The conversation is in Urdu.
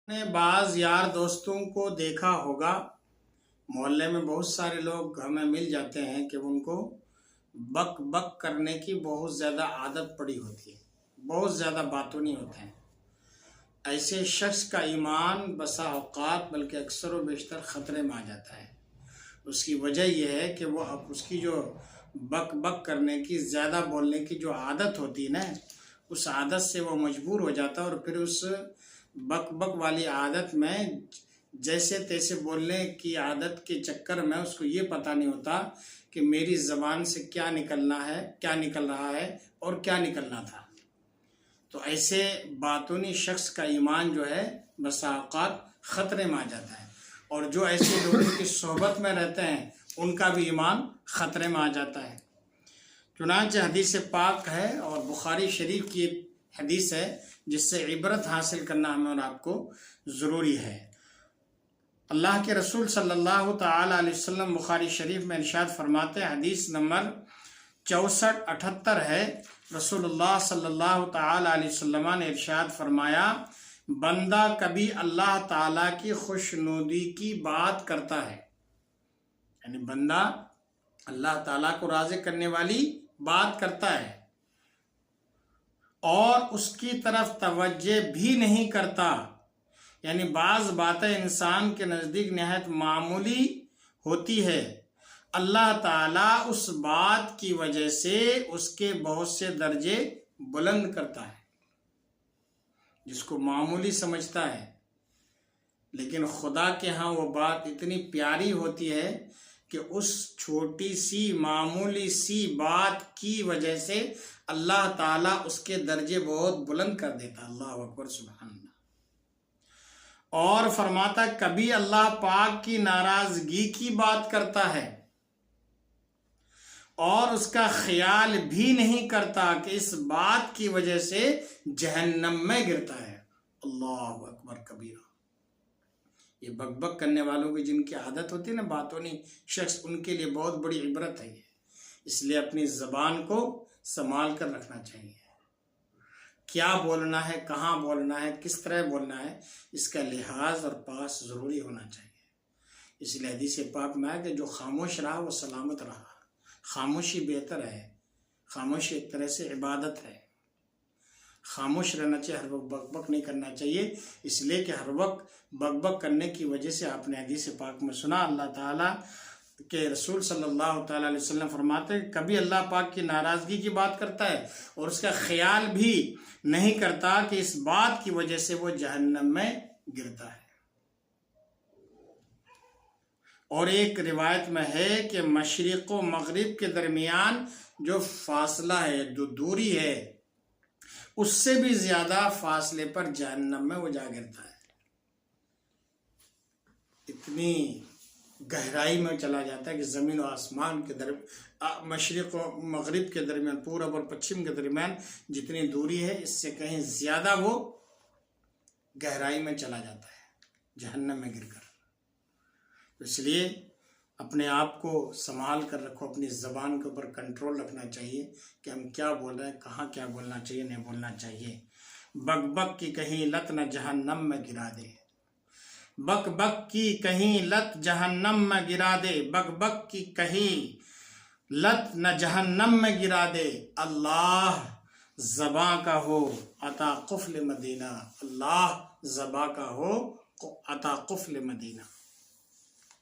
نے بعض یار دوستوں کو دیکھا ہوگا، محلے میں بہت سارے لوگ ہمیں مل جاتے ہیں کہ ان کو بک بک کرنے کی بہت زیادہ عادت پڑی ہوتی ہے، بہت زیادہ باتونی ہوتے ہیں۔ ایسے شخص کا ایمان بسا اوقات بلکہ اکثر و بیشتر خطرے میں آ جاتا ہے۔ اس کی وجہ یہ ہے کہ وہ اس کی جو بک بک کرنے کی، زیادہ بولنے کی جو عادت ہوتی ہے نا، اس عادت سے وہ مجبور ہو جاتا ہے، اور پھر اس بک بک والی عادت میں جیسے تیسے بولنے کی عادت کے چکر میں اس کو یہ پتہ نہیں ہوتا کہ میری زبان سے کیا نکلنا ہے، کیا نکل رہا ہے اور کیا نکلنا تھا۔ تو ایسے باطنی شخص کا ایمان جو ہے بسا اوقات خطرے میں آ جاتا ہے، اور جو ایسے لوگوں کی صحبت میں رہتے ہیں ان کا بھی ایمان خطرے میں آ جاتا ہے۔ چنانچہ حدیث پاک ہے اور بخاری شریف کی حدیث ہے جس سے عبرت حاصل کرنا ہمیں اور آپ کو ضروری ہے۔ اللہ کے رسول صلی اللہ تعالی علیہ وسلم بخاری شریف میں ارشاد فرماتے ہیں، حدیث نمبر 6478 ہے، رسول اللہ صلی اللہ تعالی علیہ وسلم نے ارشاد فرمایا، بندہ کبھی اللہ تعالیٰ کی خوشنودی کی بات کرتا ہے، یعنی بندہ اللہ تعالیٰ کو راضی کرنے والی بات کرتا ہے اور اس کی طرف توجہ بھی نہیں کرتا، یعنی بعض باتیں انسان کے نزدیک نہایت معمولی ہوتی ہے، اللہ تعالیٰ اس بات کی وجہ سے اس کے بہت سے درجے بلند کرتا ہے، جس کو معمولی سمجھتا ہے، لیکن خدا کے ہاں وہ بات اتنی پیاری ہوتی ہے کہ اس چھوٹی سی معمولی سی بات کی وجہ سے اللہ تعالیٰ اس کے درجے بہت بلند کر دیتا۔ اللہ اکبر، سبحان اللہ۔ اور فرماتا کبھی اللہ پاک کی ناراضگی کی بات کرتا ہے اور اس کا خیال بھی نہیں کرتا کہ اس بات کی وجہ سے جہنم میں گرتا ہے۔ اللہ اکبر کبیرہ۔ یہ بک بک کرنے والوں کی جن کی عادت ہوتی ہے نا، باطنی شخص، ان کے لیے بہت بڑی عبرت ہے یہ۔ اس لیے اپنی زبان کو سنبھال کر رکھنا چاہیے، کیا بولنا ہے، کہاں بولنا ہے، کس طرح بولنا ہے، اس کا لحاظ اور پاس ضروری ہونا چاہیے۔ اس لیے حدیث پاک میں ہے کہ جو خاموش رہا وہ سلامت رہا۔ خاموشی بہتر ہے، خاموشی ایک طرح سے عبادت ہے۔ خاموش رہنا چاہیے، ہر وقت بک بک نہیں کرنا چاہیے، اس لیے کہ ہر وقت بک بک کرنے کی وجہ سے آپ نے حدیث پاک میں سنا، اللہ تعالیٰ کے رسول صلی اللہ تعالیٰ علیہ وسلم فرماتے ہیں کبھی اللہ پاک کی ناراضگی کی بات کرتا ہے اور اس کا خیال بھی نہیں کرتا کہ اس بات کی وجہ سے وہ جہنم میں گرتا ہے۔ اور ایک روایت میں ہے کہ مشرق و مغرب کے درمیان جو فاصلہ ہے، جو دوری ہے، اس سے بھی زیادہ فاصلے پر جہنم میں وہ جا گرتا ہے۔ اتنی گہرائی میں چلا جاتا ہے کہ زمین و آسمان کے درمیان، مشرق و مغرب کے درمیان، پورب اور پچھم کے درمیان جتنی دوری ہے، اس سے کہیں زیادہ وہ گہرائی میں چلا جاتا ہے جہنم میں گر کر۔ اس لیے اپنے آپ کو سنبھال کر رکھو، اپنی زبان کے اوپر کنٹرول رکھنا چاہیے کہ ہم کیا بول رہے ہیں، کہاں کیا بولنا چاہیے، نہیں بولنا چاہیے۔ بک بک کی کہیں لت نہ جہنم میں گرا دے، بک بک کی کہیں لت جہنم میں گرا دے، بک بک کی کہیں لت نہ جہنم میں گرا دے، اللہ زباں کا ہو عطا قفل مدینہ، اللہ زباں کا ہو عطا قفل مدینہ۔